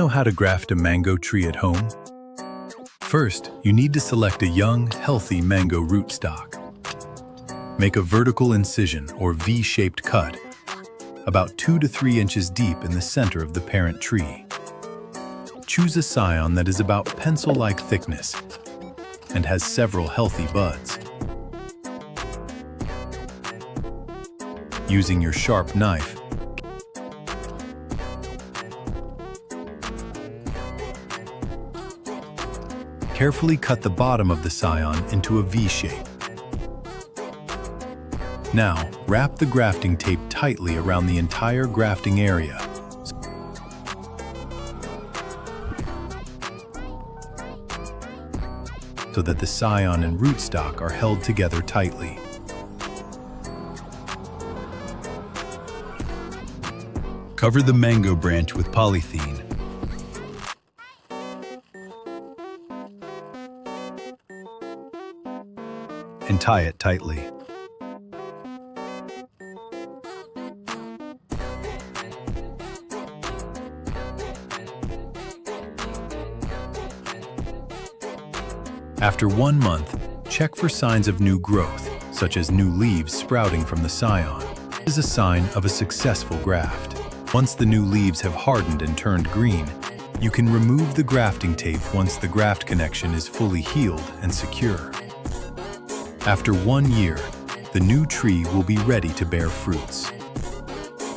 know how to graft a mango tree at home? First, you need to select a young, healthy mango rootstock. Make a vertical incision or V-shaped cut, about 2 to 3 inches deep in the center of the parent tree. Choose a scion that is about pencil-like thickness and has several healthy buds. Using your sharp knife, carefully cut the bottom of the scion into a V shape. Now, wrap the grafting tape tightly around the entire grafting area. So that the scion and rootstock are held together tightly. Cover the mango branch with polythene. And tie it tightly. After 1 month, check for signs of new growth, such as new leaves sprouting from the scion. This is a sign of a successful graft. Once the new leaves have hardened and turned green, you can remove the grafting tape once the graft connection is fully healed and secure. After 1 year, the new tree will be ready to bear fruits.